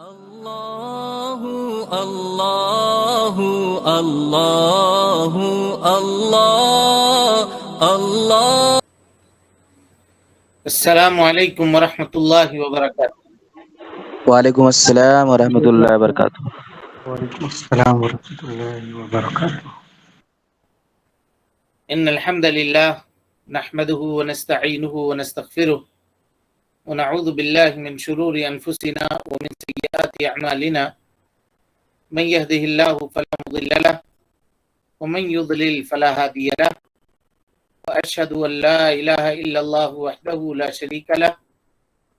الله الله الله الله الله. السلام علیکم ورحمۃ اللہ وبرکاتہ۔ وعلیکم السلام ورحمۃ اللہ وبرکاتہ۔ وعلیکم السلام ورحمۃ اللہ وبرکاتہ۔ ان الحمد للہ نحمده ونستعینه ونستغفره ونعوذ باللہ من شرور انفسنا ومن سیئات اعمالنا من يهده الله فلا مضل له ومن يضلل فلا هادي له واشهد ان لا اله الا الله وحده لا شريك له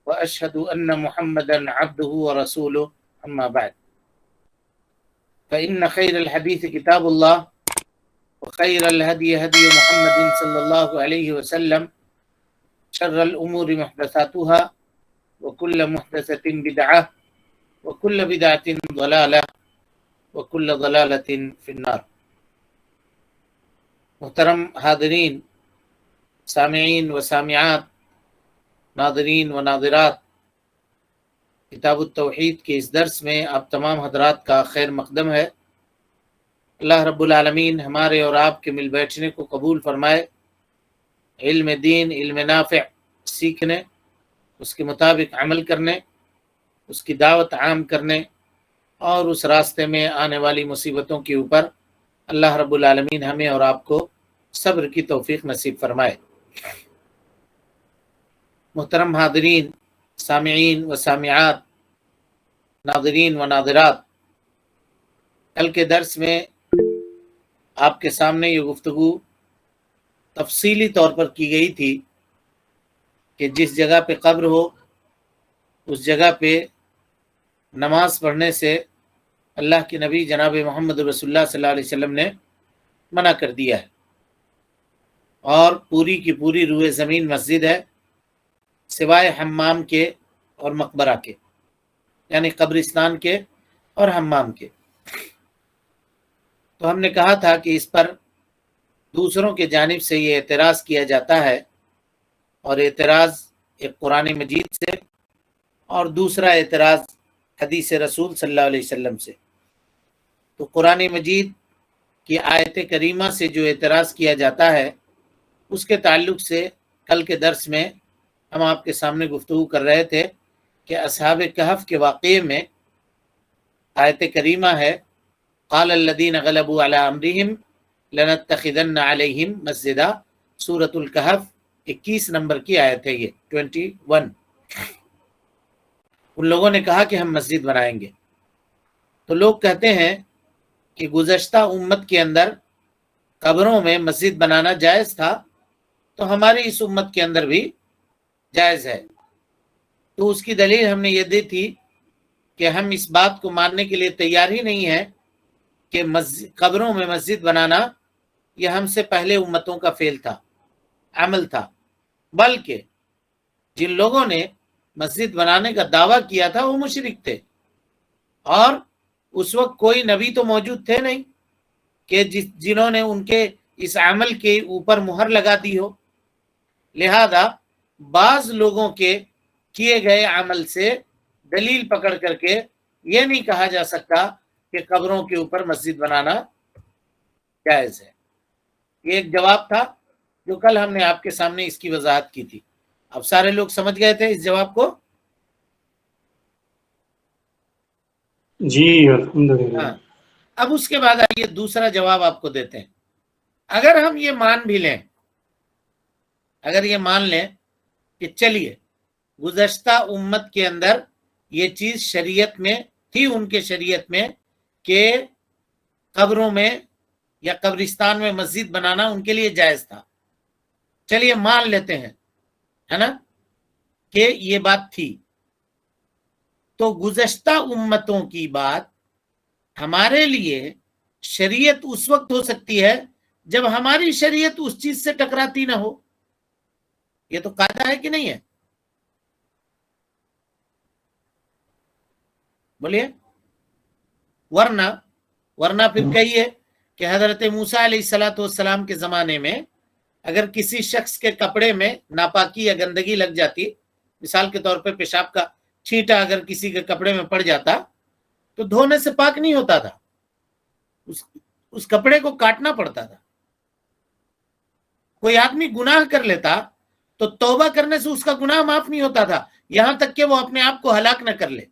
واشهد ان محمدا عبده ورسوله اما بعد فان خير الحديث كتاب الله وخير الهدي هدي محمد صلى الله عليه وسلم شر الأمور محدثاتها وكل محدثة بدعة وكل بدعة ضلالة وكل ضلالة في النار۔ محترم حاضرین، سامعین و سامعات، ناظرین و ناظرات، کتاب التوحید کے اس درس میں آپ تمام حضرات کا خیر مقدم ہے۔ اللہ رب العالمین ہمارے اور آپ کے مل بیٹھنے کو قبول فرمائے، علم دین، علم نافع سیکھنے، اس کے مطابق عمل کرنے، اس کی دعوت عام کرنے اور اس راستے میں آنے والی مصیبتوں کے اوپر اللہ رب العالمین ہمیں اور آپ کو صبر کی توفیق نصیب فرمائے۔ محترم حاضرین، سامعین و سامعات، ناظرین و ناظرات، کل کے درس میں آپ کے سامنے یہ گفتگو تفصیلی طور پر کی گئی تھی کہ جس جگہ پہ قبر ہو اس جگہ پہ نماز پڑھنے سے اللہ کے نبی جناب محمد رسول اللہ صلی اللہ علیہ وسلم نے منع کر دیا ہے، اور پوری کی پوری روئے زمین مسجد ہے سوائے حمام کے اور مقبرہ کے، یعنی قبرستان کے اور حمام کے۔ تو ہم نے کہا تھا کہ اس پر دوسروں کے جانب سے یہ اعتراض کیا جاتا ہے، اور اعتراض ایک قرآن مجید سے اور دوسرا اعتراض حدیث رسول صلی اللہ علیہ وسلم سے۔ تو قرآن مجید کی آیت کریمہ سے جو اعتراض کیا جاتا ہے اس کے تعلق سے کل کے درس میں ہم آپ کے سامنے گفتگو کر رہے تھے کہ اصحاب کہف کے واقعے میں آیت کریمہ ہے قال الذین غلبوا علی امرہم لنتخذن علیہم مسجدا، سورۃ الکہف 21 نمبر کی آیت ہے یہ 21۔ ان لوگوں نے کہا کہ ہم مسجد بنائیں گے۔ تو لوگ کہتے ہیں کہ گزشتہ امت کے اندر قبروں میں مسجد بنانا جائز تھا، تو ہماری اس امت کے اندر بھی جائز ہے۔ تو اس کی دلیل ہم نے یہ دی تھی کہ ہم اس بات کو ماننے کے لیے تیار ہی نہیں ہیں کہ قبروں میں مسجد بنانا یہ ہم سے پہلے امتوں کا فعل تھا، عمل تھا، بلکہ جن لوگوں نے مسجد بنانے کا دعویٰ کیا تھا وہ مشرک تھے، اور اس وقت کوئی نبی تو موجود تھے نہیں کہ جنہوں نے ان کے اس عمل کے اوپر مہر لگا دی ہو۔ لہذا بعض لوگوں کے کیے گئے عمل سے دلیل پکڑ کر کے یہ نہیں کہا جا سکتا کہ قبروں کے اوپر مسجد بنانا جائز ہے۔ یہ ایک جواب تھا جو کل ہم نے آپ کے سامنے اس کی وضاحت کی تھی۔ اب سارے لوگ سمجھ گئے تھے اس جواب کو؟ جی الحمدللہ۔ ہاں، اب اس کے بعد آئیے دوسرا جواب آپ کو دیتے ہیں۔ اگر ہم یہ مان بھی لیں، اگر یہ مان لیں کہ چلیے گزشتہ امت کے اندر یہ چیز شریعت میں تھی، ان کے شریعت میں، کہ قبروں میں یا قبرستان میں مسجد بنانا ان کے لیے جائز تھا، چلیے مان لیتے ہیں، ہے نا، کہ یہ بات تھی، تو گزشتہ امتوں کی بات ہمارے لیے شریعت اس وقت ہو سکتی ہے جب ہماری شریعت اس چیز سے ٹکراتی نہ ہو۔ یہ تو قاعدہ ہے کہ نہیں ہے؟ بولیے۔ ورنہ پھر کہیے کہ حضرت موسیٰ علیہ السلام کے زمانے میں اگر کسی شخص کے کپڑے میں ناپاکی یا گندگی لگ جاتی، مثال کے طور پہ پیشاب کا छींटा अगर किसी के कपड़े में पड़ जाता तो धोने से पाक नहीं होता था, उस कपड़े को काटना पड़ता था। कोई आदमी गुनाह कर लेता तो तौबा करने से उसका गुनाह माफ नहीं होता था, यहां तक कि वो अपने आप को हलाक न कर ले।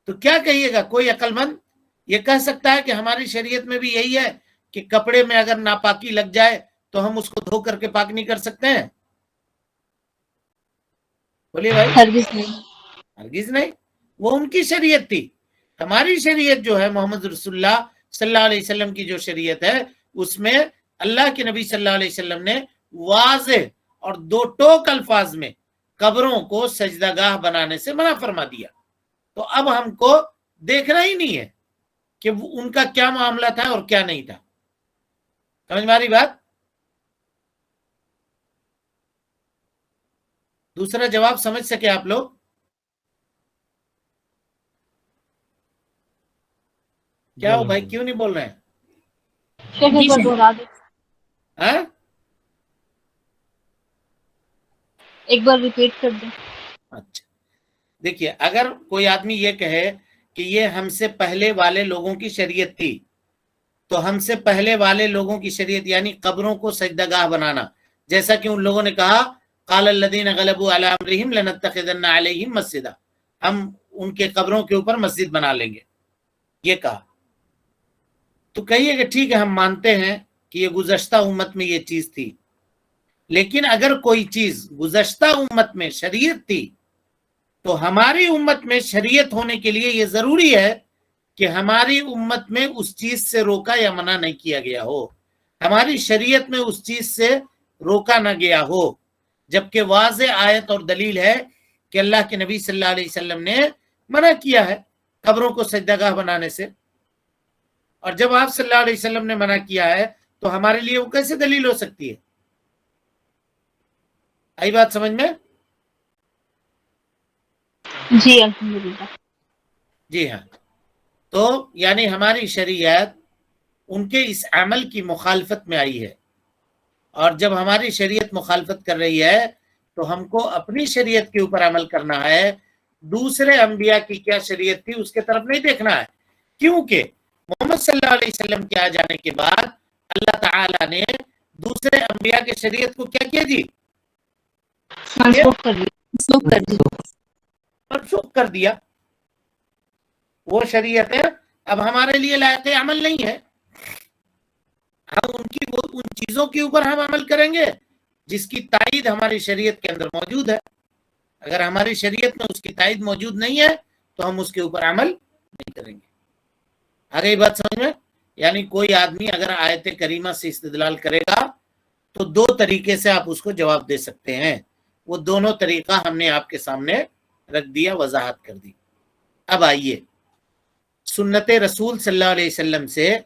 तो क्या कहिएगा, कोई अक्लमंद ये कह सकता है कि हमारी शरीयत में भी यही है कि कपड़े में अगर नापाकी लग जाए तो हम उसको धो करके पाक नहीं कर सकते हैं? बोलिए भाई। हरगिज नहीं, वो उनकी शरीयत थी। हमारी शरीयत जो है मोहम्मद रसूलुल्लाह सल्लल्लाहु अलैहि वसल्लम की जो शरीयत है, उसमें अल्लाह के नबी सल्लल्लाहु अलैहि वसल्लम ने वाज़ेह और दो टोक अल्फाज में कब्रों को सजदागाह बनाने से मना फरमा दिया। तो अब हमको देखना ही नहीं है कि उनका क्या मामला था और क्या नहीं था। समझ में आ रही बात? दूसरा जवाब समझ सके आप लोग? क्या हो भाई, क्यों नहीं बोल रहे हैं? हाँ? एक बार रिपीट कर दो। अच्छा, देखिए, अगर कोई आदमी ये कहे कि ये हमसे पहले वाले लोगों की शरीयत थी, तो हमसे पहले वाले लोगों की शरीयत यानी कब्रों को सजदागाह बनाना, जैसा कि उन लोगों ने कहा क़ालल्लज़ीना ग़लबू अला अम्रिहिम लनत्तख़िज़न्ना अलैहिम मस्जिदा, हम उनके कब्रों के ऊपर मस्जिद बना लेंगे, ये कहा। तो कहिए कि ठीक है, हम मानते हैं कि ये गुज़श्ता उम्मत में ये चीज थी, लेकिन अगर कोई चीज गुज़श्ता उम्मत में शरीयत थी तो हमारी उम्मत में शरीयत होने के लिए ये जरूरी है कि हमारी उम्मत में उस चीज से रोका या मना नहीं किया गया हो, हमारी शरीयत में उस चीज से रोका ना गया हो, जबकि वाज़ेह आयत और दलील है कि अल्लाह के नबी सल्लल्लाहु अलैहि वसल्लम ने मना किया है कब्रों को सजदागाह बनाने से। और जब आप सल्लल्लाहु अलैहि वसल्लम ने मना किया है तो हमारे लिए वो कैसे दलील हो सकती है? आई बात समझ में? जी अल्हम्दुलिल्लाह। जी हाँ, तो यानी हमारी शरीयत उनके इस अमल की मुखालफत में आई है, और जब हमारी शरीयत मुखालफत कर रही है तो हमको अपनी शरीयत के ऊपर अमल करना है, दूसरे अंबिया की क्या शरीयत थी उसके तरफ नहीं देखना है। क्योंकि मोहम्मद सल्लल्लाहु अलैहि वसल्लम के आ जाने के बाद अल्लाह ताला ने दूसरे अंबिया की शरीयत को क्या किया जी? मनसूख कर दिया। वो शरीयतें अब हमारे लिए लायक अमल नहीं है। हम उन चीजों के ऊपर हम अमल करेंगे जिसकी तायीद हमारी शरीयत के अंदर मौजूद है। अगर हमारी शरीयत में उसकी तायीद मौजूद नहीं है तो हम उसके ऊपर अमल नहीं करेंगे। आ गई बात समझ में? यानी कोई आदमी अगर आयत करीमा से इस्तेदलाल करेगा तो दो तरीके से आप उसको जवाब दे सकते हैं। वो दोनों तरीका हमने आपके सामने रख दिया, वजाहत कर दी। अब आइए, सुन्नत रसूल सल्लल्लाहु अलैहि वसल्लम से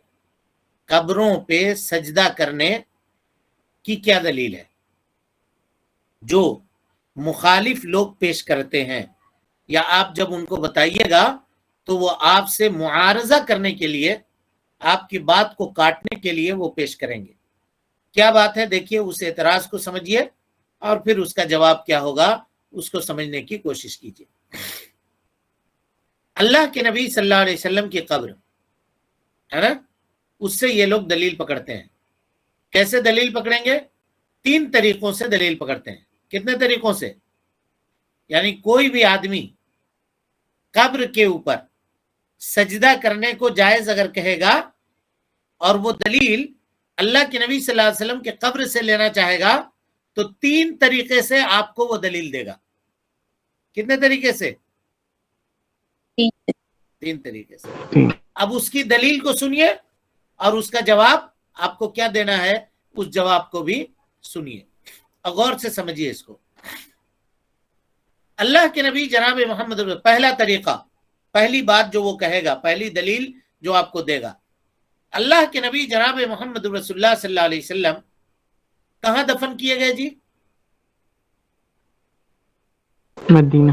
कब्रों पे सजदा करने की क्या दलील है? जो मुखालिफ लोग पेश करते हैं, या आप जब उनको बताइएगा तो वो आपसे मुआरजा करने के लिए, आपकी बात को काटने के लिए वो पेश करेंगे। क्या बात है? देखिए, उस एतराज को समझिए और फिर उसका जवाब क्या होगा उसको समझने की कोशिश कीजिए। अल्लाह के नबी सल्लल्लाहु अलैहि वसल्लम की कब्र है ना, उससे ये लोग दलील पकड़ते हैं। कैसे दलील पकड़ेंगे? 3 तरीकों से दलील पकड़ते हैं। कितने तरीकों से? यानी कोई भी आदमी कब्र के ऊपर सजदा करने को जायज अगर कहेगा और वो दलील अल्लाह के नबी सल्लल्लाहु अलैहि वसल्लम के कब्र से लेना चाहेगा तो 3 तरीके से आपको वो दलील देगा। कितने तरीके से? 3 तरीके से। अब उसकी दलील को सुनिए और उसका जवाब आपको क्या देना है उस जवाब को भी सुनिए और गौर से समझिए इसको। अल्लाह के नबी जनाब मोहम्मद, पहला तरीका, पहली बात जो वो कहेगा, पहली दलील जो आपको देगा, अल्लाह के नबी जनाब मोहम्मद रसूलुल्लाह सल्लल्लाहु अलैहि वसल्लम कहाँ दफन किए गए जी? मदीना।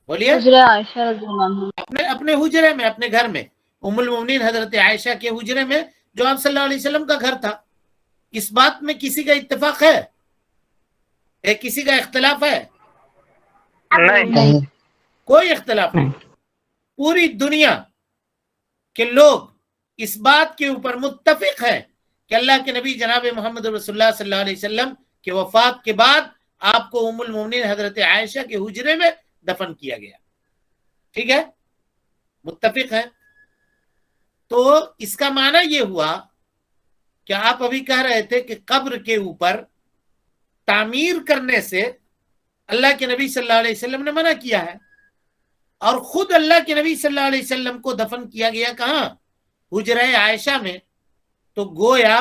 बोलिए। अपने अपने हुजरे में, अपने घर में, उम्मुल मोमिनीन हजरत आयशा के हुजरे में जो आप सल्लल्लाहु अलैहि वसल्लम का घर था। इस बात में किसी का इत्तेफाक है? किसी का इख्तिलाफ है? नहीं। कोई इख्तलाफ नहीं। पूरी दुनिया के लोग इस बात के ऊपर मुत्तफिक है कि अल्लाह के नबी जनाब मोहम्मद रसूलुल्लाह सल्लल्लाहु अलैहि वसल्लम के वफात के बाद आपको उम्मुल मोमिनीन हजरत आयशा के हुजरे में दफन किया गया। ठीक है, मुत्तफिक है। तो इसका माना यह हुआ कि आप अभी कह रहे थे कि कब्र के ऊपर तामीर करने से अल्लाह के नबी सल्लल्लाहु अलैहि वसल्लम ने मना किया है, और खुद अल्लाह के नबी सल्लल्लाहु अलैहि वसल्लम को दफन किया गया कहाँ? हुजरा आयशा में। तो गोया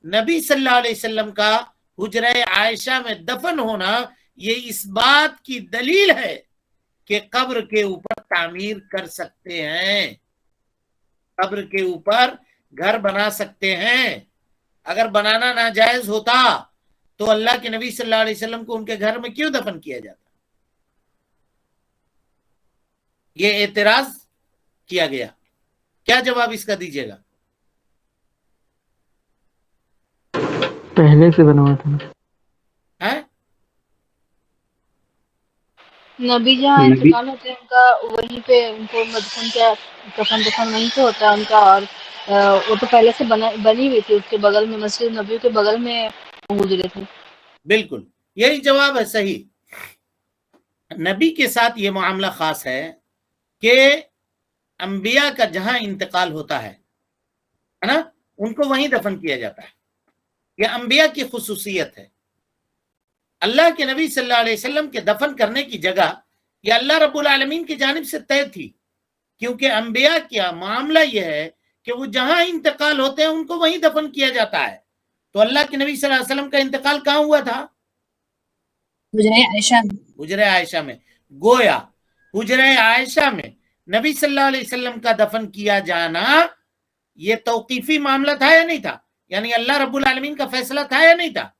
नबी सल्लल्लाहु अलैहि वसल्लम का हुजरा आयशा में दफन होना ये इस बात की दलील है कि कब्र के ऊपर तामीर कर सकते हैं, कब्र के ऊपर घर बना सकते हैं। अगर बनाना नाजायज होता तो अल्लाह के नबी सल्लल्लाहु अलैहि वसल्लम को उनके घर में क्यों दफन किया जाता? ये एतराज किया गया। क्या जवाब इसका दीजिएगा? पहले से बनवा था। है नबी जहाँ इंतकाल होते हैं उनका वहीं पे उनको दफन क्या दफन वहीं पे होता है उनका, और वो तो पहले से बनी हुई थी, उसके बगल में मस्जिद नबी के बगल में गुजरे थे। बिल्कुल यही जवाब है सही। नबी के साथ ये मामला खास है कि अंबिया का जहां इंतकाल होता है ना, उनको वहीं दफन किया जाता है। ये अंबिया की खुसूसियत है। अल्लाह के नबी सल्लल्लाहु अलैहि वसल्लम के दफन करने की जगह ये अल्लाह रब्बुल आलमीन की जानिब से तय थी, क्योंकि अंबिया का मामला यह है कि वो जहां इंतकाल होते हैं उनको वहीं दफन किया जाता है। तो अल्लाह के नबी सल्लल्लाहु अलैहि वसल्लम का इंतकाल कहाँ हुआ था? हुजरे आयशा में। गोया हुजरे आयशा में नबी सल्लल्लाहु अलैहि वसल्लम का दफन किया जाना ये तौकीफी मामला था या नहीं था? यानी अल्लाह रब्बुल आलमीन का फैसला था या नहीं था?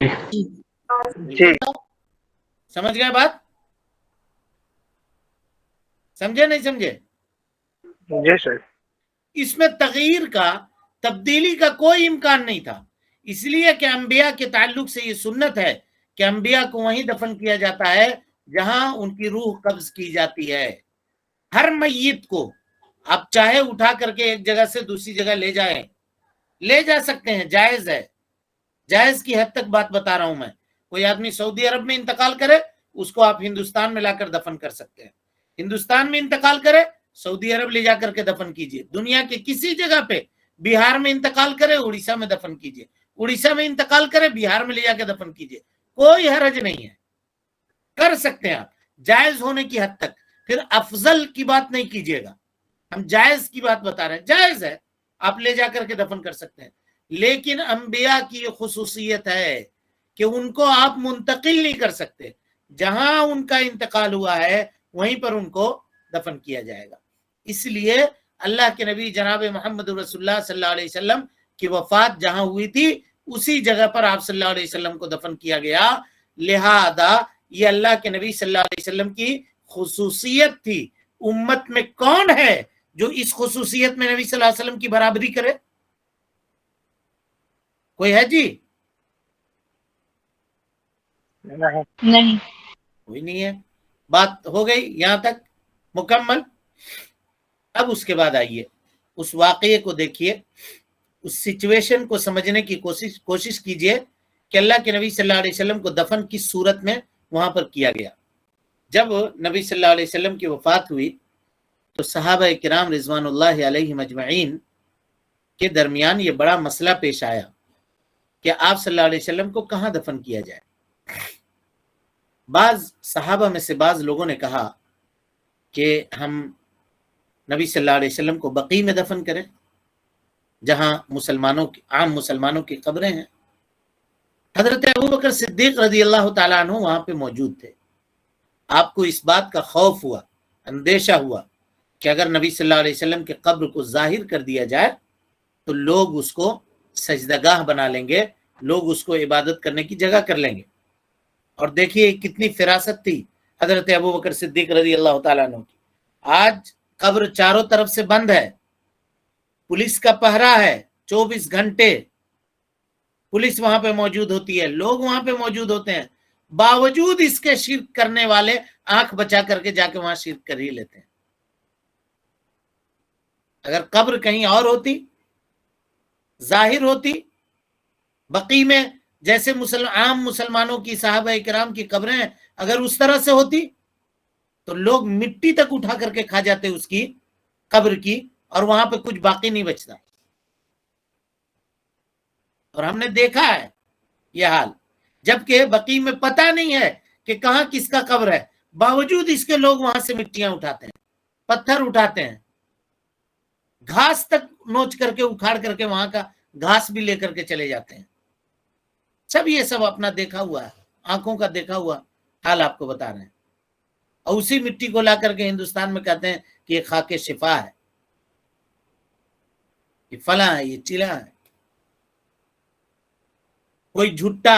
जी। समझ गए बात? समझे नहीं समझे? जी सर। इसमें तगयीर का, तब्दीली का कोई इम्कान नहीं था, इसलिए कि अंबिया के ताल्लुक से ये सुन्नत है कि अंबिया को वहीं दफन किया जाता है जहां उनकी रूह कब्ज की जाती है। हर मय्यत को आप चाहे उठा करके एक जगह से दूसरी जगह ले जा सकते हैं, जायज है। जायज की हद तक बात बता रहा हूं मैं। कोई आदमी सऊदी अरब में इंतकाल करे, उसको आप हिंदुस्तान में लाकर दफन कर सकते हैं। हिंदुस्तान में इंतकाल करे, सऊदी अरब ले जाकर के दफन कीजिए। दुनिया के किसी जगह पे, बिहार में इंतकाल करे, उड़ीसा में दफन कीजिए। उड़ीसा में इंतकाल करे, बिहार में ले जाकर दफन कीजिए। कोई हरज नहीं है, कर सकते हैं आप, जायज होने की हद तक। फिर अफजल की बात नहीं कीजिएगा, हम जायज की बात बता रहे हैं। जायज है, आप ले जाकर के दफन कर सकते हैं। लेकिन अंबिया की ये खुसूसियत है कि उनको आप मुंतकिल नहीं कर सकते। जहां उनका इंतकाल हुआ है वहीं पर उनको दफन किया जाएगा। इसलिए अल्लाह के नबी जनाब मोहम्मद रसूलुल्लाह सल्लल्लाहु अलैहि वसल्लम की वफात जहां हुई थी उसी जगह पर आप सल्लल्लाहु अलैहि वसल्लम को दफन किया गया। लिहाजा ये अल्लाह के नबी सल्लल्लाहु अलैहि वसल्लम की खुसूसियत थी। उम्मत में कौन है जो इस खुसूसियत में नबी सल्लल्लाहु अलैहि वसल्लम की बराबरी करे? कोई है जी? नहीं। कोई नहीं है। बात हो गई यहां तक मुकम्मल। अब उसके बाद आइए उस वाकये को देखिए, उस सिचुएशन को समझने की कोशिश कीजिए कि अल्लाह के नबी सल्लल्लाहु अलैहि वसल्लम को दफन किस सूरत में वहां पर किया गया। जब नबी सल्लल्लाहु अलैहि वसल्लम की वफात हुई तो सहाबा किराम रिजवानुल्लाहि अलैहिम अजमईन के दरमियान ये बड़ा मसला पेश आया कि आप सल्लल्लाहु अलैहि वसल्लम को कहाँ दफन किया जाए। बाज सहाबा में से बाज लोगों ने कहा कि हम नबी सल्लल्लाहु अलैहि वसल्लम को बकी में दफन करें, जहां आम मुसलमानों की कब्रें हैं। हजरत अबू बकर सिद्दीक रज़ी अल्लाह तआला अन्हु वहां पे मौजूद थे। आपको इस बात का खौफ हुआ, अंदेशा हुआ कि अगर नबी सल्लल्लाहु अलैहि वसल्लम के कब्र को जाहिर कर दिया जाए तो लोग उसको सजदगाह बना लेंगे, लोग उसको इबादत करने की जगह कर लेंगे। और देखिए कितनी फिरासत थी हजरत अबू बकर सिद्दीक रज़ी अल्लाह तआला अन्हु की। आज कब्र चारों तरफ से बंद है, पुलिस का पहरा है, 24 घंटे पुलिस वहां पे मौजूद होती है, लोग वहां पे मौजूद होते हैं। बावजूद इसके शिर्क करने वाले आंख बचा करके जाके वहां शिर्क कर ही लेते हैं। अगर कब्र कहीं और होती, जाहिर होती, बकी में जैसे आम मुसलमानों की साहबा इकराम की कब्रें अगर उस तरह से होती तो लोग मिट्टी तक उठा करके खा जाते उसकी कब्र की, और वहां पे कुछ बाकी नहीं बचता। और हमने देखा है यह हाल, जबकि बकी में पता नहीं है कि कहां किसका कब्र है, बावजूद इसके लोग वहां से मिट्टियां उठाते हैं, पत्थर उठाते हैं, घास तक नोच करके उखाड़ करके वहां का घास भी लेकर के चले जाते हैं। सब ये सब अपना देखा हुआ है, आंखों का देखा हुआ हाल आपको बता रहे हैं। और उसी मिट्टी को ला करके हिंदुस्तान में कहते हैं कि ये खाके शिफा है, ये फला है, ये चिला है। कोई झुट्टा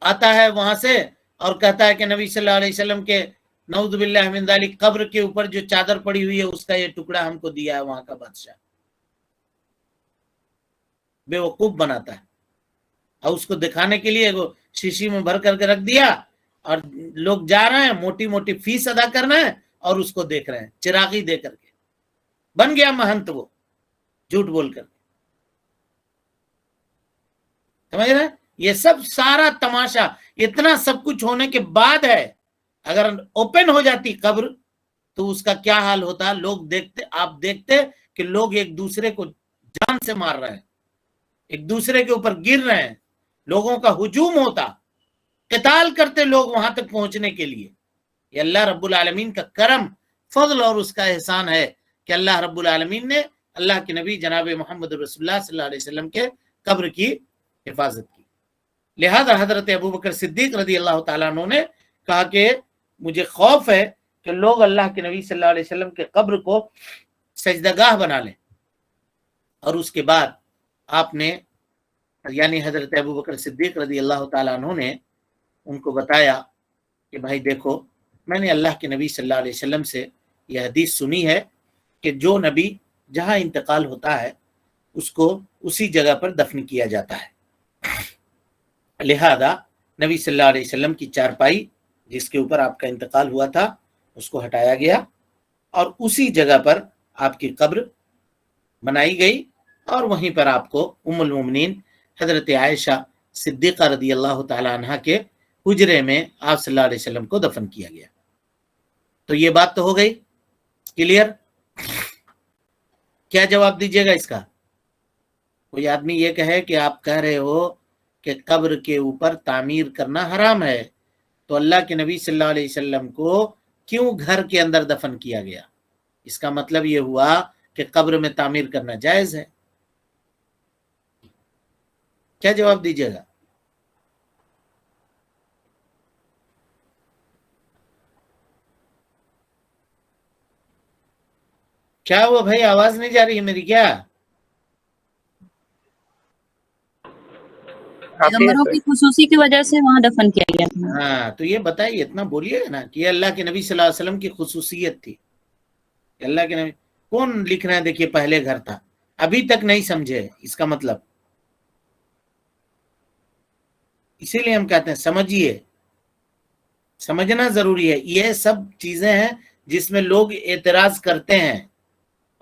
आता है वहां से और कहता है कि नबी सल्लल्लाहु अलैहि वसल्लम के नऊज़ बिल्लाह मिन ज़ालिक कब्र के ऊपर जो चादर पड़ी हुई है उसका ये टुकड़ा हमको दिया है वहां का बादशाह। बेवकूफ बनाता है और उसको दिखाने के लिए वो शीशी में भर करके रख दिया और लोग जा रहे हैं, मोटी मोटी फीस अदा करना है और उसको देख रहे हैं चिरागी दे करके। बन गया महंत वो, झूठ बोलकर। समझ रहे हैं? ये सब सारा तमाशा इतना सब कुछ होने के बाद है। अगर ओपन हो जाती कब्र तो उसका क्या हाल होता। लोग देखते, आप देखते कि लोग एक दूसरे को जान से मार रहे हैं, एक दूसरे के ऊपर गिर रहे हैं, लोगों का हुजूम होता, क़िताल करते लोग वहां तक पहुंचने के लिए। ये अल्लाह रब्बुल आलमीन का करम, फजल और उसका एहसान है कि अल्लाह रब्बुल आलमीन ने अल्लाह के नबी जनाब मोहम्मद रसूलुल्लाह सल्लल्लाहु अलैहि वसल्लम के कब्र की हिफाजत की। लिहाजा हजरत अबू बकर सिद्दीक रदी अल्लाह तआला अन्हु ने कहा कि मुझे खौफ है कि लोग अल्लाह के नबी सल्लल्लाहु अलैहि वसल्लम के कब्र को सजदागाह बना लें। और उसके बाद आपने यानी हजरत अबू बकर सिद्दीक रदी अल्लाह तआला अन्हु ने उनको बताया कि भाई देखो, मैंने अल्लाह के नबी सल्लल्लाहु अलैहि वसल्लम से यह हदीस सुनी है कि जो नबी जहां इंतकाल होता है उसको उसी जगह पर दफन किया जाता है। लिहाजा नबी सल्लल्लाहु अलैहि वसल्लम की चारपाई जिसके ऊपर आपका इंतकाल हुआ था उसको हटाया गया और उसी जगह पर आपकी कब्र बनाई गई और वहीं पर आपको उम्मुल मोमिनीन हजरत आयशा सिद्दीक़ा रदी अल्लाह तआला अन्हा के हुजरे में आप सल्लल्लाहु अलैहि वसल्लम को दफन किया गया। तो ये बात तो हो गई क्लियर। क्या जवाब दीजिएगा इसका? कोई आदमी ये कहे कि आप कह रहे हो कि कब्र के ऊपर तामीर करना हराम है, तो अल्लाह के नबी सल्लल्लाहु अलैहि वसल्लम को क्यों घर के अंदर दफन किया गया? इसका मतलब ये हुआ कि कब्र में तामीर करना जायज है। क्या जवाब दीजिएगा? क्या हुआ भाई, आवाज नहीं जा रही है मेरी क्या? पैगंबरों की खुसूसी की वजह से वहां दफन किया गया था। हाँ, तो ये बताइए, इतना बोलिए ना कि अल्लाह के नबी सल्लल्लाहु अलैहि वसल्लम की खुसूसियत थी। अल्लाह के नबी कौन लिख रहे हैं? देखिए पहले घर था, अभी तक नहीं समझे इसका मतलब। इसीलिए हम कहते हैं समझिए, समझना जरूरी है। ये सब चीजें हैं जिसमें लोग एतराज करते हैं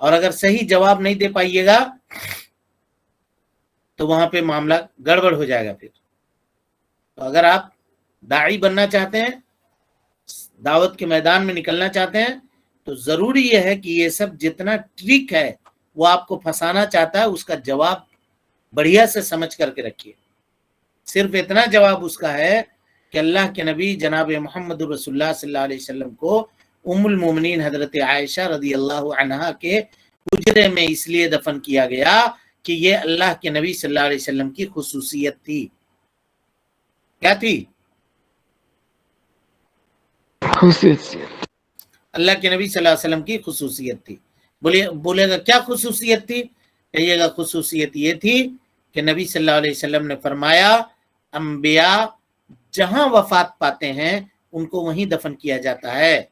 और अगर सही जवाब नहीं दे पाइएगा तो वहां पे मामला गड़बड़ हो जाएगा। फिर तो अगर आप दाई बनना चाहते हैं, दावत के मैदान में निकलना चाहते हैं, तो जरूरी यह है कि ये सब जितना ट्रिक है वो आपको फंसाना चाहता है उसका जवाब बढ़िया से समझ करके रखिए। सिर्फ इतना जवाब उसका है कि अल्लाह के नबी जनाब मोहम्मद रसूलुल्लाह सल्लल्लाहु अलैहि वसल्लम को उम्मुल मोमिनीन हजरत आयशा रदी अल्लाह अन्हा के हुजरे में इसलिए दफन किया गया कि ये अल्लाह के नबी सल्लल्लाहु अलैहि वसल्लम की खुसूसियत थी। क्या थी? खुसूसियत। अल्लाह के नबी सल्लल्लाहु अलैहि वसल्लम की खुसूसियत थी। बोलेगा क्या खुसूसियत थी? कहिएगा खुसूसियत ये थी कि नबी सल्लल्लाहु अलैहि वसल्लम ने फरमाया अंबिया जहां वफात पाते हैं उनको वहीं दफन किया जाता है।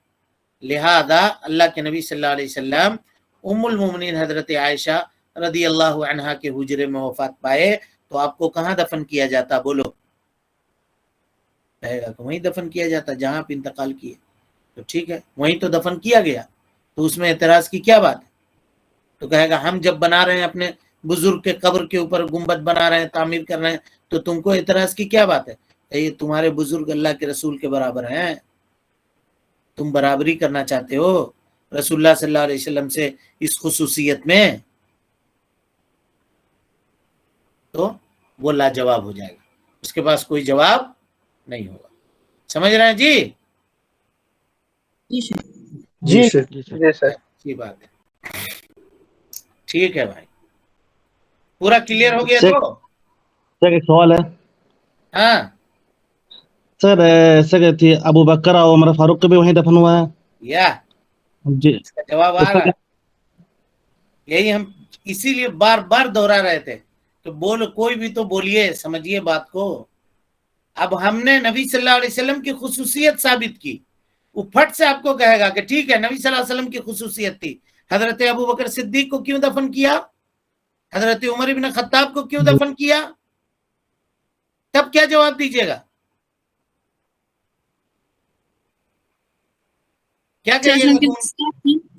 लिहाजा अल्लाह के नबी सल्लल्लाहु अलैहि वसल्लम उम्मुल मोमिनीन हजरत आयशा रदी अल्लाह अन्हा के हुजरे में वफात पाए तो आपको कहां दफन किया जाता? बोलो, کہے گا کہ وہیں دفن کیا جاتا جہاں آپ انتقال کیے، تو ٹھیک ہے وہیں تو دفن کیا گیا، تو اس میں اعتراض کی کیا بات ہے؟ تو کہے گا ہم جب بنا رہے ہیں اپنے بزرگ کے قبر کے اوپر گنبد بنا رہے ہیں، تعمیر کر رہے ہیں، تو تم کو اعتراض کی کیا بات ہے؟ یہ تمہارے بزرگ اللہ کے رسول کے برابر ہیں، تم برابری کرنا چاہتے ہو رسول اللہ صلی اللہ علیہ وسلم سے اس خصوصیت میں، تو وہ لاجواب ہو جائے گا، اس کے پاس کوئی جواب نہیں ہوگا۔ سمجھ رہے ہیں جی؟ جی سر جی سر اچھی بات ہے، ٹھیک ہے بھائی، پورا کلیئر ہو گیا تو؟ سر ایک سوال ہے ہاں سر، ایسے کہ تھی ابو بکر اور عمر فاروق کا بھی وہیں دفن ہوا ہے یا جی، اس کا جواب اس آ کا رہا ہے، یہی ہم اسی لیے بار بار دوہرا رہے تھے کہ کوئی بھی تو بولیے، سمجھیے بات کو۔ اب ہم نے نبی صلی اللہ علیہ وسلم کی خصوصیت ثابت کی، وہ پھٹ سے آپ کو کہے گا کہ ٹھیک ہے نبی صلی اللہ علیہ وسلم کی خصوصیت تھی، حضرت ابو بکر صدیق کو کیوں دفن کیا، حضرت عمر ابن خطاب کو کیوں دفن کیا؟ تب کیا جواب دیجیے گا؟ کیا کہیے گا؟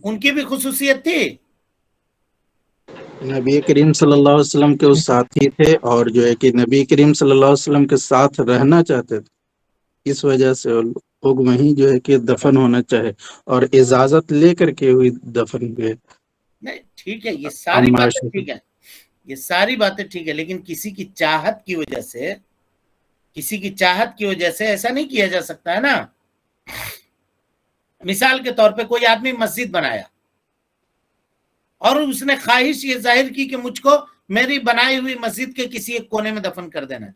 ان کی بھی خصوصیت تھی؟ نبی کریم صلی اللہ علیہ وسلم کے اس ساتھی تھے، اور جو ہے کہ نبی کریم صلی اللہ علیہ وسلم کے ساتھ رہنا چاہتے تھے، اس وجہ سے وہ لوگ وہیں جو ہے کہ دفن ہونا چاہے، اور اجازت لے کر کے ہوئی دفن ہوئے۔ نہیں ٹھیک ہے، یہ ساری عمار باتیں ٹھیک ہے، یہ ساری باتیں ٹھیک ہے، لیکن کسی کی چاہت کی وجہ سے، کسی کی چاہت کی وجہ سے ایسا نہیں کیا جا سکتا ہے نا۔ مثال کے طور پہ کوئی آدمی مسجد بنایا اور اس نے خواہش یہ ظاہر کی کہ مجھ کو میری بنائی ہوئی مسجد کے کسی ایک کونے میں دفن کر دینا،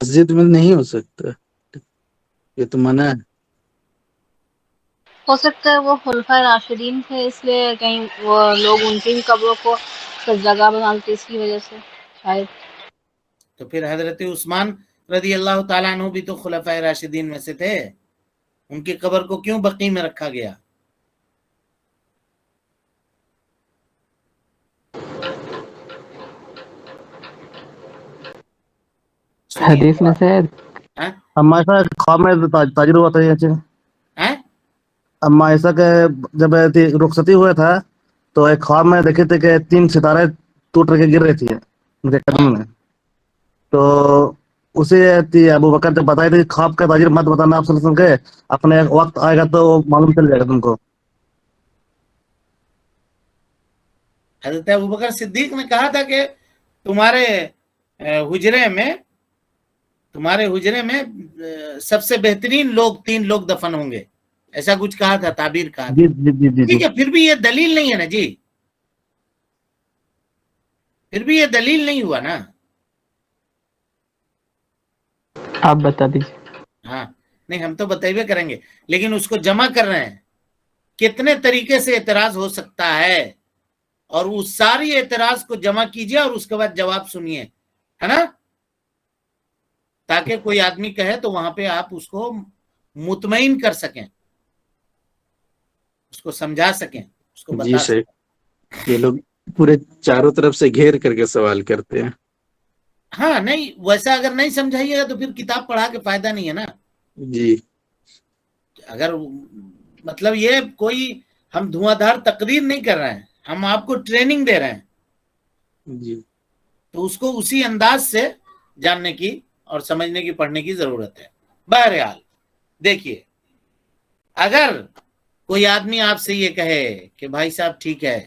مسجد میں نہیں ہو سکتا، یہ تو منع ہے۔ ہو سکتا ہے وہ خلفائے راشدین تھے، اس لیے کہیں وہ لوگ ان کی قبروں کو جگہ بناتے اس کی وجہ سے شاید۔ تو پھر حضرت عثمان رضی اللہ تعالیٰ عنہ بھی تو خلفائے راشدین میں سے تھے، ان کی قبر کو کیوں بقیع میں رکھا گیا؟ حدیث میں سے اما ایسا خواب میں تاجر ہوا تھا یہ اما ایسا کہ جب رخصتی ہوا تھا تو ایک خواب میں دیکھے تھے کہ 3 ستارے ٹوٹ کر کے گر رہی تھی ان کے قدم میں، تو اسے ابو بکر جب بتائی تھی خواب کا تاجر مت بتانا آپ صلی اللہ علیہ وسلم کے، اپنے وقت آئے گا تو معلوم چل جائے گا تم کو۔ حضرت ابوبکر صدیق نے کہا تھا کہ تمہارے حجرے میں سب سے بہترین لوگ 3 لوگ دفن ہوں گے، ایسا کچھ کہا تھا، تعبیر کہا تھا، ٹھیک ہے، پھر بھی یہ دلیل نہیں ہے نا جی، پھر بھی یہ دلیل نہیں ہوا نا۔ آپ بتا دیجیے۔ ہاں نہیں ہم تو بتائیے کریں گے، لیکن اس کو جمع کر رہے ہیں کتنے طریقے سے اعتراض ہو سکتا ہے، اور اس ساری اعتراض کو جمع کیجئے اور اس کے بعد جواب سنیے، ہے نا، تاکہ کوئی آدمی کہے تو وہاں پہ آپ اس کو مطمئن کر سکیں، اس کو سمجھا سکیں، اس کو جی بتا سر، سکیں۔ یہ لوگ پورے چاروں طرف سے گھیر کر کے سوال کرتے ہیں۔ ہاں نہیں ویسا اگر نہیں سمجھائیے گا تو پھر کتاب پڑھا کے فائدہ نہیں ہے نا۔ جی اگر مطلب یہ کوئی ہم دھواں دھار تقریر نہیں کر رہے ہیں، ہم آپ کو ٹریننگ دے رہے ہیں، جی تو اس کو اسی انداز سے جاننے کی اور سمجھنے کی پڑھنے کی ضرورت ہے۔ بہرحال دیکھیے، اگر کوئی آدمی آپ سے یہ کہے کہ بھائی صاحب ٹھیک ہے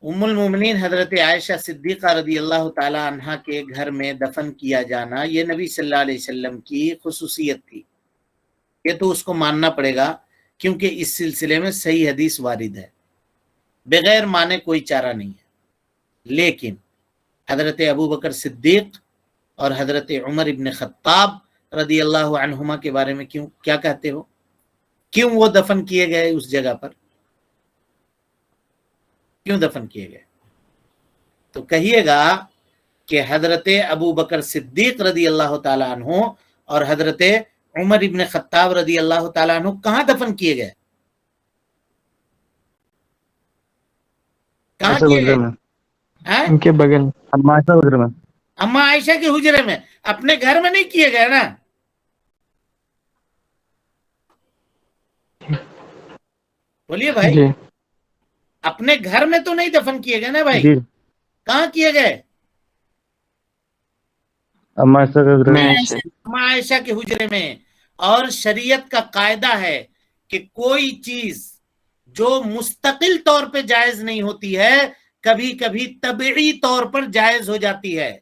ام المومنین حضرت عائشہ صدیقہ رضی اللہ تعالی عنہا کے گھر میں دفن کیا جانا یہ نبی صلی اللہ علیہ وسلم کی خصوصیت تھی، یہ تو اس کو ماننا پڑے گا، کیونکہ اس سلسلے میں صحیح حدیث وارد ہے، بغیر مانے کوئی چارہ نہیں ہے۔ لیکن حضرت ابو بکر صدیق اور حضرت عمر ابن خطاب رضی اللہ عنہما کے بارے میں کیا کہتے ہو؟ کیوں وہ دفن کیے گئے اس جگہ پر؟ کیوں دفن کیے گئے؟ تو کہیے گا کہ حضرت ابو بکر صدیق رضی اللہ تعالیٰ عنہ اور حضرت عمر ابن خطاب رضی اللہ تعالیٰ عنہ کہاں دفن کیے گئے؟ कहाँ ऐसा किए गुजरे गए में हैं? उनके बगल में। अम्मा ऐसा गुजरे में अम्मा आयशा के हुजरे में, अपने घर में नहीं किए गए ना। बोलिए भाई, जी अपने घर में तो नहीं दफन किए गए ना भाई, जी कहाँ किए गए? अम्मा ऐसा गुजरे में मैं ऐसे अम्मा आयशा के हुजरे में। और शरीयत का कायदा है कि कोई चीज जो मुस्तकिल तौर पे जायज नहीं होती है, कभी कभी तबई तौर पर जायज हो जाती है।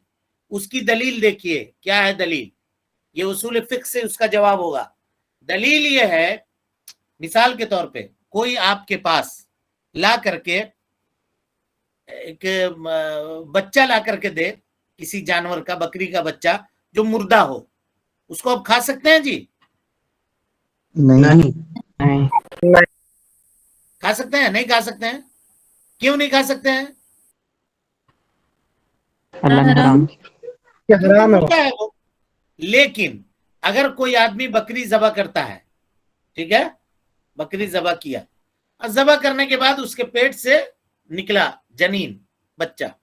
उसकी दलील देखिए, क्या है दलील? ये उसूल फिक्र से उसका जवाब होगा। दलील ये है, मिसाल के तौर पे कोई आपके पास ला करके एक बच्चा ला करके दे, किसी जानवर का, बकरी का बच्चा जो मुर्दा हो, उसको आप खा सकते हैं जी? नहीं। नहीं, खा सकते हैं? नहीं खा सकते हैं। क्यों नहीं खा सकते हैं? अल्लाह ने हराम किया। क्योंकि मुर्दा है वो। लेकिन अगर कोई आदमी बकरी ज़बह करता है, ठीक है, बकरी ज़बह किया, और ज़बह करने के बाद उसके पेट से निकला जनीन, बच्चा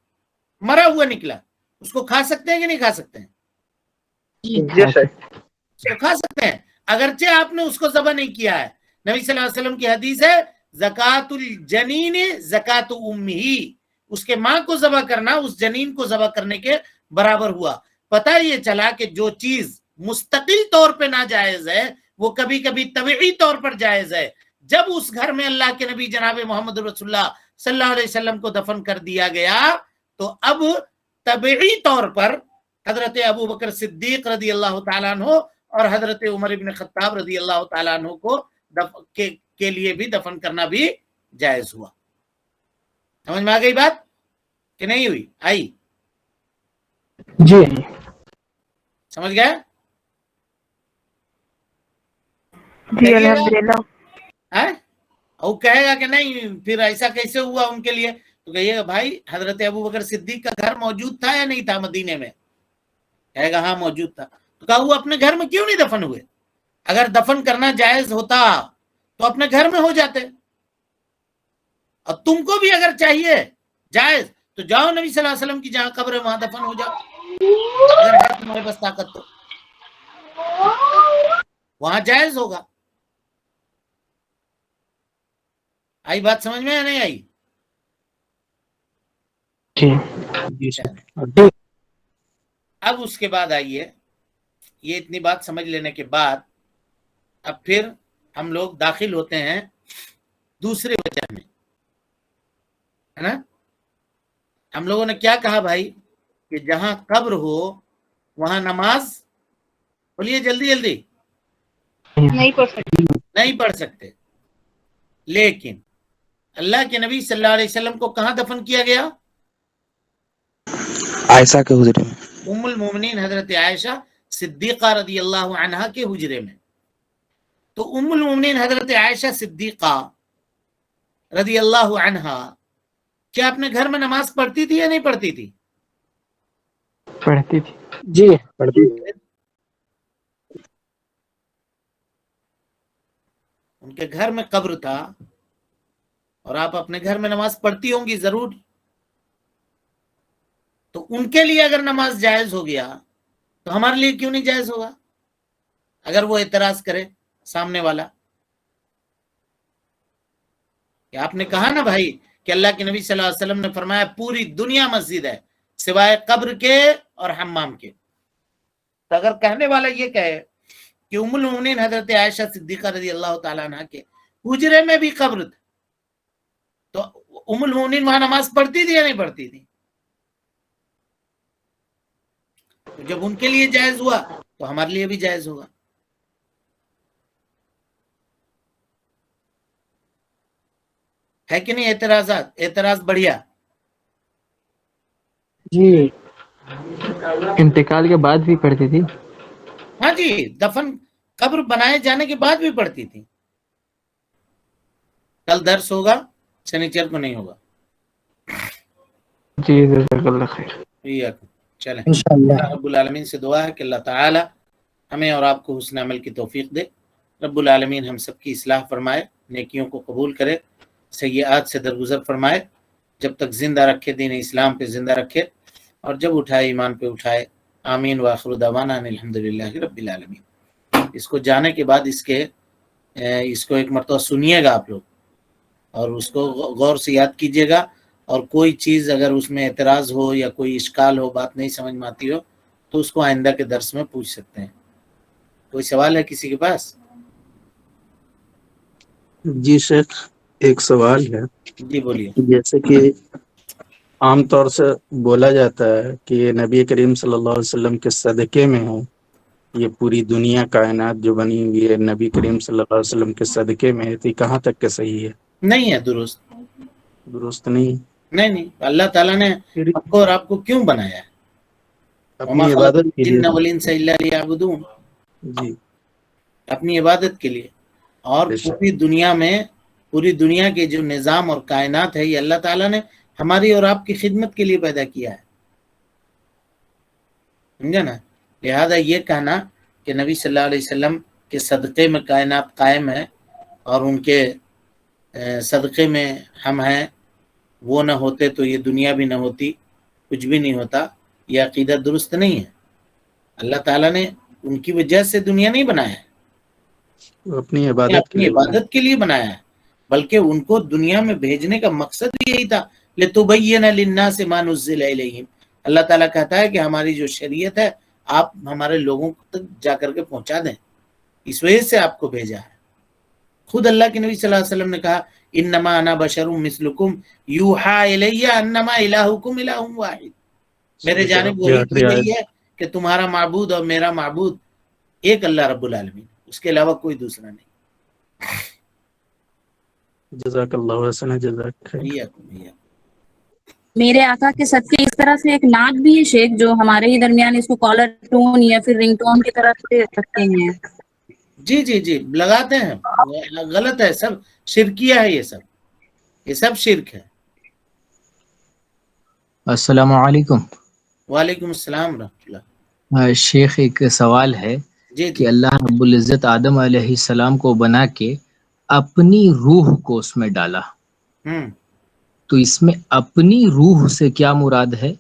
मरा हुआ निकला, उसको खा सकते हैं कि नहीं खा सकते हैं? जी सर। उसको खा सकते हैं, अगरचे आपने उसको ज़बह नहीं किया है। नबी सल्लल्लाहु अलैहि वसल्लम की हदीस है, ज़कातुल जनीन ज़कातु उम्मिही, उसके माँ को ज़बह करना उस जनीन को ज़बह करने के बराबर हुआ। पता ये चला कि जो चीज मुस्तकिल तौर पे नाजायज है, वो कभी कभी तबई तौर पर जायज है। जब उस घर में अल्लाह के नबी जनाब मोहम्मद रसूलुल्लाह सल्लल्लाहु अलैहि वसल्लम को दफन कर दिया गया, तो अब तबई तौर पर हजरत अबू बकर सिद्दीक रदी अल्लाह तआला अन्हु और हजरत उमर इब्न खत्ताब रदी अल्लाह तआला अन्हु को के लिए भी दफन करना भी जायज हुआ। समझ में आ गई बात कि नहीं हुई? आई? जी समझ गए? जी अल्हम्दुलिल्लाह। है? और कहेगा कि नहीं फिर ऐसा कैसे हुआ उनके लिए, तो कहिएगा भाई हजरत अबू बकर सिद्दीक का घर मौजूद था या नहीं था मदीने में? कहेगा हाँ मौजूद था। तो कहा वो अपने घर में क्यों नहीं दफन हुए? अगर दफन करना जायज होता तो अपने घर में हो जाते। और तुमको भी अगर चाहिए जायज तो जाओ नबी सल्लल्लाहु अलैहि वसल्लम की जहां कब्र है वहां दफन हो जाओ, अगर है तुम्हारे पास ताकत तो वहां जायज होगा। आई बात समझ में या नहीं आई? जी अब उसके बाद आइए, ये इतनी बात समझ लेने के बाद अब फिर हम लोग दाखिल होते हैं दूसरे वजह में, है ना। हम लोगों ने क्या कहा भाई कि जहां कब्र हो वहां नमाज, बोलिए जल्दी जल्दी, नहीं पढ़ सकते। नहीं पढ़ सकते। लेकिन अल्लाह के नबी सल्लल्लाहु अलैहि वसल्लम को कहां दफन किया गया? आयशा के हुजरे में। उम्मुल मोमिनीन हजरत आयशा सिद्दीका रदी अल्लाह अन्हा के हुजरे में। तो उम्मुल मोमिनीन हजरत आयशा सिद्दीका रदी अल्लाह अन्हा क्या अपने घर में नमाज पढ़ती थी या नहीं पढ़ती थी? पढ़ती थी। जी पढ़ती थी। उनके घर में कब्र था और आप अपने घर में नमाज पढ़ती होंगी जरूर। तो उनके लिए अगर नमाज जायज हो गया तो हमारे लिए क्यों नहीं जायज होगा? अगर वो एतराज करे सामने वाला कि आपने कहा ना भाई कि अल्लाह के नबी सल्लल्लाहु अलैहि वसल्लम ने फरमाया पूरी दुनिया मस्जिद है सिवाय कब्र के और हम्माम के। तो अगर कहने वाला ये कहे कि उम्मुल मोमिनीन हजरत आयशा सिद्दीका रज़ी अल्लाह ताला अन्हा के हुजरे में भी कब्र था, तो उम्मुल मोमिनीन वहां नमाज पढ़ती थी या नहीं पढ़ती थी? तो जब उनके लिए जायज हुआ तो हमारे लिए भी जायज होगा। है कि नहीं? एतराज बढ़िया। जी इंतकाल के बाद भी पढ़ती थी। हाँ जी, दफन कब्र बनाए जाने के बाद भी पढ़ती थी। कल दर्स होगा, शनिचर को नहीं होगा। जी जज़ाकल्लाह खैर। चलें, इंशाअल्लाह रब्बुल आलमीन से दुआ है कि अल्लाह ताला हमें और आपको हुस्न अमल की तौफीक दे। रब्बुल आलमीन हम सब की इस्लाह फरमाए, नेकियों को कबूल करे, सय्यात से दरगुजर फरमाए جب تک زندہ رکھے، دین اسلام پہ زندہ رکھے، اور جب اٹھائے ایمان پہ اٹھائے. آمین وآخر دعوانا ان الحمدللہ رب العالمین. اس کو جانے کے بعد اس کو ایک مرتبہ سنیے گا آپ لوگ، اور اس کو غور سے یاد کیجیے گا، اور کوئی چیز اگر اس میں اعتراض ہو یا کوئی اشکال ہو، بات نہیں سمجھ میں آتی ہو، تو اس کو آئندہ کے درس میں پوچھ سکتے ہیں. کوئی سوال ہے کسی کے پاس؟ جی شیخ، ایک سوال ہے. جی بولیے. جیسے کہ عام طور سے بولا جاتا ہے کہ یہ نبی کریم صلی اللہ علیہ وسلم کے صدقے میں ہے، یہ پوری دنیا کائنات جو بنی ہوئی ہے نبی کریم صلی اللہ علیہ وسلم کے صدقے میں ہے. تو یہ کہاں تک کے صحیح ہے؟ نہیں ہے درست. درست نہیں. نہیں، اللہ تعالیٰ نے آپ کو اور آپ کو کیوں بنایا ہے؟ اپنی عبادت کے لیے. جن والانس الا لیعبدون. جی، اپنی عبادت کے لیے. اور پوری دنیا کے جو نظام اور کائنات ہے، یہ اللہ تعالیٰ نے ہماری اور آپ کی خدمت کے لیے پیدا کیا ہے. سمجھا نا؟ لہذا یہ کہنا کہ نبی صلی اللہ علیہ وسلم کے صدقے میں کائنات قائم ہے اور ان کے صدقے میں ہم ہیں، وہ نہ ہوتے تو یہ دنیا بھی نہ ہوتی، کچھ بھی نہیں ہوتا، یہ عقیدہ درست نہیں ہے. اللہ تعالیٰ نے ان کی وجہ سے دنیا نہیں بنایا ہے، اپنی اپنی عبادت کے لیے بنایا ہے. بلکہ ان کو دنیا میں بھیجنے کا مقصد بھی یہی تھا، لِتُبَيِّنَ لِلنَّاسِ مَا نُزِّلَ إِلَيْهِمْ. اللہ تعالیٰ کہتا ہے کہ ہماری جو شریعت ہے آپ ہمارے لوگوں تک جا کر کے پہنچا دیں، اس وجہ سے آپ کو بھیجا ہے. خود اللہ کے نبی صلی اللہ علیہ وسلم نے کہا انما انا بشر مثلکم یوحی الی انما الہکم الہ واحد. میرے جانب وحی کی گئی ہے کہ تمہارا معبود اور میرا معبود ایک اللہ رب العالمین، اس کے علاوہ کوئی دوسرا نہیں. جزاک اللہ حسن جزاک. میرے آقا کے صدقے اس طرح سے ایک نعت بھی ہے شیخ، جو ہمارے ہی درمیان اس کو کالر ٹون یا پھر رنگ ٹون کی طرف سے رکھتے ہیں. جی جی جی لگاتے ہیں، غلط ہے، سب شرکیہ ہے، یہ سب شرک ہے. السلام علیکم. وعلیکم السلام ورحمۃ اللہ. شیخ ایک سوال ہے جی کہ اللہ رب العزت آدم علیہ السلام کو بنا کے اپنی روح کو اس میں ڈالا، تو اس میں اپنی روح سے کیا مراد ہے؟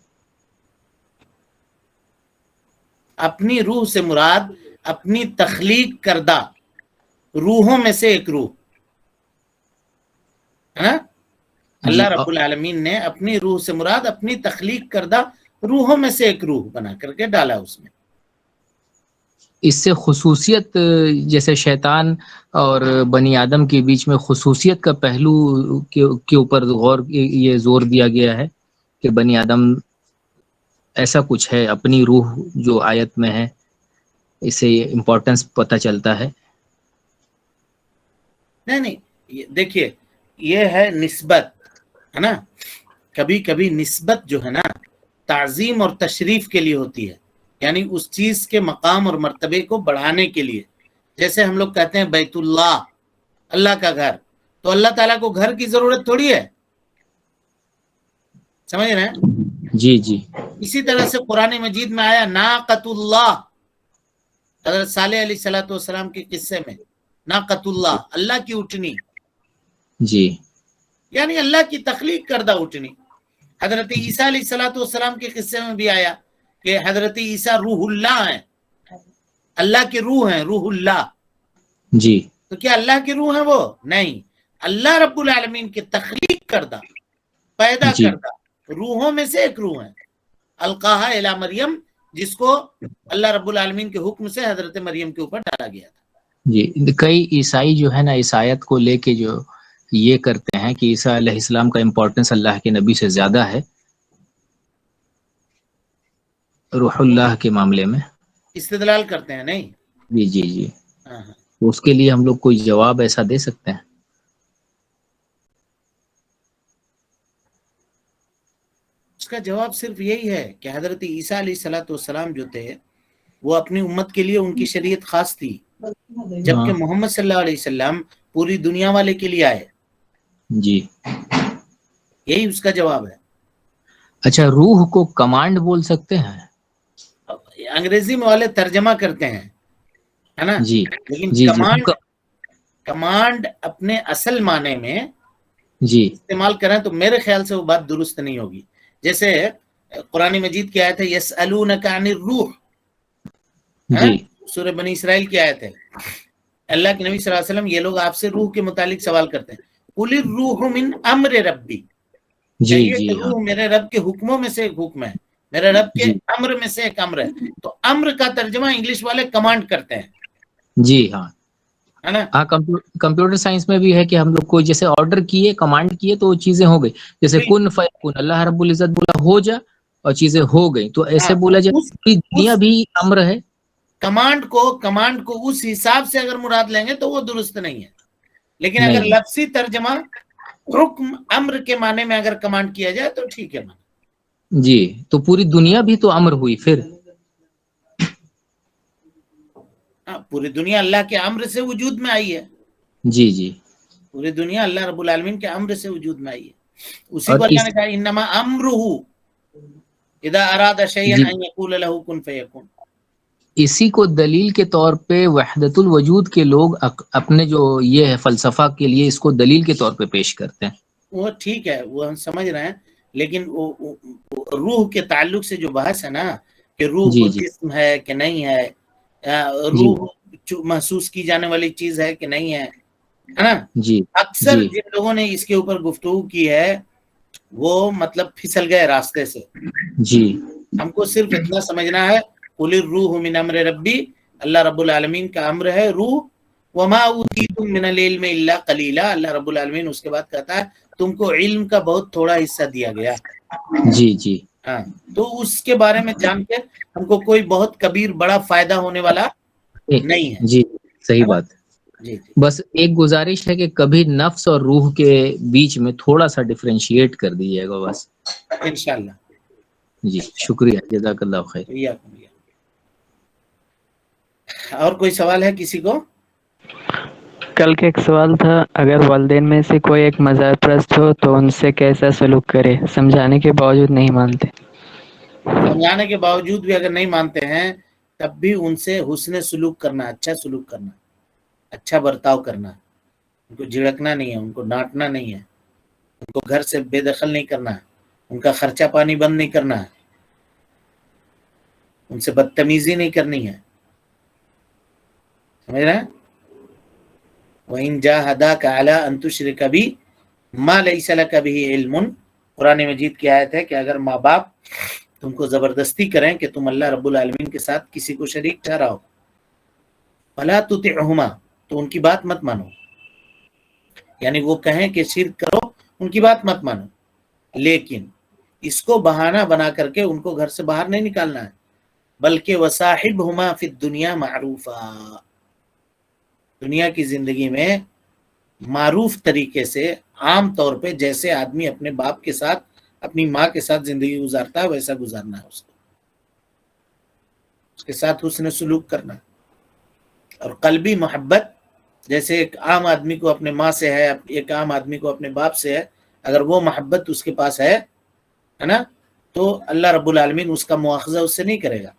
اپنی روح سے مراد اپنی تخلیق کردہ روحوں میں سے ایک روح ہے نا. اللہ رب العالمین نے اپنی روح سے مراد اپنی تخلیق کردہ روحوں میں سے ایک روح بنا کر کے ڈالا اس میں. اس سے خصوصیت، جیسے شیطان اور بنی آدم کے بیچ میں خصوصیت کا پہلو کے اوپر یہ زور دیا گیا ہے کہ بنی آدم ایسا کچھ ہے، اپنی روح جو آیت میں ہے، اس سے امپورٹنس پتہ چلتا ہے. نہیں دیکھیے، یہ ہے نسبت، ہے نا. کبھی کبھی نسبت جو ہے نا تعظیم اور تشریف کے لیے ہوتی ہے، یعنی اس چیز کے مقام اور مرتبے کو بڑھانے کے لیے. جیسے ہم لوگ کہتے ہیں بیت اللہ، اللہ کا گھر، تو اللہ تعالیٰ کو گھر کی ضرورت تھوڑی ہے، سمجھ رہے ہیں؟ جی جی. اسی طرح سے قرآن مجید میں آیا ناقۃ اللہ، حضرت صالح علیہ السلام کے قصے میں ناقۃ اللہ، اللہ کی اٹھنی، جی، یعنی اللہ کی تخلیق کردہ اٹھنی. حضرت عیسیٰ علیہ السلام کے قصے میں بھی آیا کہ حضرت عیسیٰ روح اللہ ہیں، اللہ کی روح ہیں، روح اللہ. جی. تو کیا اللہ کی روح ہے وہ؟ نہیں، اللہ رب العالمین کی تخلیق کردہ، پیدا کردہ روحوں میں سے ایک روح ہے، القاہا الی مریم، جس کو اللہ رب العالمین کے حکم سے حضرت مریم کے اوپر ڈالا گیا تھا. جی. کئی عیسائی جو ہے نا اس آیت کو لے کے جو یہ کرتے ہیں کہ عیسیٰ علیہ السلام کا امپورٹنس اللہ کے نبی سے زیادہ ہے روح اللہ کے معاملے میں، استدلال کرتے ہیں. نہیں جی جی جی. اس کے لیے ہم لوگ کوئی جواب ایسا دے سکتے ہیں؟ اس کا جواب صرف یہی ہے کہ حضرت عیسیٰ علیہ السلام جو تھے وہ اپنی امت کے لیے ان کی شریعت خاص تھی، جبکہ محمد صلی اللہ علیہ وسلم پوری دنیا والے کے لیے آئے. جی، یہی اس کا جواب ہے. اچھا، روح کو کمانڈ بول سکتے ہیں؟ انگریزی میں والے ترجمہ کرتے ہیں، ہے نا. جی لیکن جی. کمانڈ اپنے اصل معنی میں جی استعمال کریں تو میرے خیال سے وہ بات درست نہیں ہوگی. جیسے قرآن مجید کی آیت ہے یسألونک عن الروح، جی سورہ بنی اسرائیل کی آیت ہے. اللہ کے نبی صلی اللہ علیہ وسلم یہ لوگ آپ سے روح کے متعلق سوال کرتے ہیں. قل الروح من امر ربی، جی کہیے جی کہ ہاں روح میرے رب کے حکموں میں سے ایک حکم ہے، میرے رب کے جی امر میں سے ایک امر ہے. تو امر کا ترجمہ انگلش والے کمانڈ کرتے ہیں، جی ہاں ہے نا. ہاں کمپیوٹر سائنس میں بھی ہے کہ ہم لوگ کو جیسے آرڈر کیے کمانڈ کیے تو وہ چیزیں ہو گئی. جیسے کن فیکون، اللہ رب العزت بولا ہو جا اور چیزیں ہو گئی. تو ایسے بولا جائے پوری دنیا بھی امر ہے. کمانڈ کو اس حساب سے اگر مراد لیں گے تو وہ درست نہیں ہے. لیکن اگر نہیں لفظی ترجمہ حکم امر کے معنی میں اگر کمانڈ کیا جائے تو ٹھیک ہے. جی تو پوری دنیا بھی تو امر ہوئی پھر. پوری دنیا اللہ کے امر سے وجود میں آئی ہے. جی جی پوری دنیا اللہ رب العالمین کے امر سے وجود میں آئی ہے. اسی اور کو اللہ نے کہا انما امرہ اذا اراد شیئا جی ان یقول له کن فیکون. اسی کو دلیل کے طور پہ وحدت الوجود کے لوگ اپنے جو یہ ہے فلسفہ کے لیے اس کو دلیل کے طور پہ پیش کرتے ہیں. وہ ٹھیک ہے، وہ ہم سمجھ رہے ہیں، لیکن روح کے تعلق سے جو بحث ہے نا کہ روح جی کو جی جسم ہے کہ نہیں ہے، جی روح محسوس کی جانے والی چیز ہے کہ نہیں ہے نا. جی اکثر جی جن لوگوں نے اس کے اوپر گفتگو کی ہے وہ مطلب پھسل گئے راستے سے. جی ہم کو صرف اتنا سمجھنا ہے قل الروح من امر ربی، اللہ رب العالمین کا امر ہے روح. وما اوتیتم من العلم الا قلیلا، اللہ رب العالمین اس کے بعد کہتا ہے تم کو علم کا بہت تھوڑا حصہ دیا گیا. جی جی ہاں تو اس کے بارے میں جان کے ہم کو کوئی بہت کبیر بڑا فائدہ ہونے والا نہیں ہے. جی صحیح بات. جی جی بس ایک گزارش ہے کہ کبھی نفس اور روح کے بیچ میں تھوڑا سا ڈفرینشیٹ کر دیجیے گا بس. انشاءاللہ. جی شکریہ، جزاک اللہ خیر. اور کوئی سوال ہے کسی کو؟ کل کے ایک سوال تھا، اگر والدین میں سے کوئی ایک مذہب پرست ہو تو ان سے کیسا سلوک کرے، سمجھانے کے باوجود نہیں مانتے؟ سمجھانے کے باوجود بھی اگر نہیں مانتے ہیں تب بھی ان سے حسن سلوک کرنا، اچھا سلوک کرنا، اچھا برتاؤ کرنا. ان کو جھڑکنا نہیں ہے، ان کو ڈانٹنا نہیں ہے، ان کو گھر سے بے دخل نہیں کرنا ہے، ان کا خرچہ پانی بند نہیں کرنا ہے، ان سے بدتمیزی نہیں کرنی ہے. سمجھ رہے ہیں؟ وَإِن جَاهَدَاكَ عَلَىٰ أَن تُشْرِكَ بِي مَا لَيْسَ لَكَ بِهِ عِلْمٌ. قرآن مجید کی آیت ہے کہ اگر ماں باپ تم کو زبردستی کریں کہ تم اللہ رب العالمین کے ساتھ کسی کو شریک ٹھہراؤ، فَلَا تُطِعْهُمَا، تو ان کی بات مت مانو. یعنی وہ کہیں کہ شرک کرو، ان کی بات مت مانو، لیکن اس کو بہانہ بنا کر کے ان کو گھر سے باہر نہیں نکالنا ہے، بلکہ وَصَاحِبْهُمَا فِي الدُّنْيَا مَعْرُوفًا، دنیا کی زندگی میں معروف طریقے سے، عام طور پہ جیسے آدمی اپنے باپ کے ساتھ اپنی ماں کے ساتھ زندگی گزارتا ہے ویسا گزارنا ہے. اس کے ساتھ حسن سلوک کرنا. اور قلبی محبت، جیسے ایک عام آدمی کو اپنے ماں سے ہے، ایک عام آدمی کو اپنے باپ سے ہے، اگر وہ محبت اس کے پاس ہے نا تو اللہ رب العالمین اس کا مواخذہ اس سے نہیں کرے گا.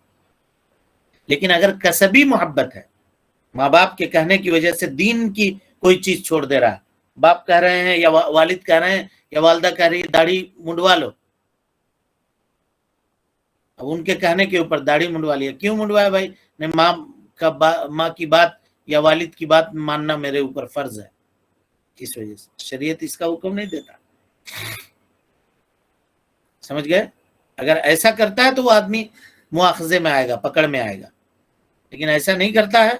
لیکن اگر کسبی محبت ہے، ماں باپ کے کہنے کی وجہ سے دین کی کوئی چیز چھوڑ دے رہا ہے، باپ کہہ رہے ہیں یا والد کہہ رہے ہیں یا والدہ کہہ رہی ہے داڑھی منڈوا لو، اب ان کے کہنے کے اوپر داڑھی منڈوا لیا. کیوں منڈوایا بھائی؟ ماں کی بات یا والد کی بات ماننا میرے اوپر فرض ہے، اس وجہ سے شریعت اس کا حکم نہیں دیتا. سمجھ گئے؟ اگر ایسا کرتا ہے تو وہ آدمی مواخذے میں آئے گا، پکڑ میں آئے گا. لیکن ایسا نہیں کرتا ہے.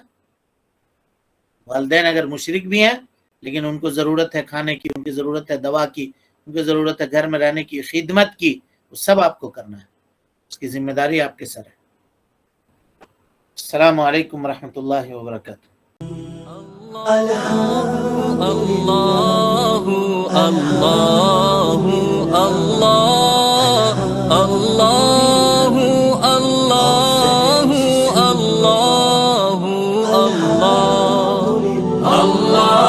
والدین اگر مشرک بھی ہیں لیکن ان کو ضرورت ہے کھانے کی، ان کی ضرورت ہے دوا کی، ان کی ضرورت ہے گھر میں رہنے کی، خدمت کی، وہ سب آپ کو کرنا ہے، اس کی ذمہ داری آپ کے سر ہے. السلام علیکم ورحمۃ اللہ وبرکاتہ. اللہ اللہ اللہ اللہ اللہ اللہ اللہ اللہ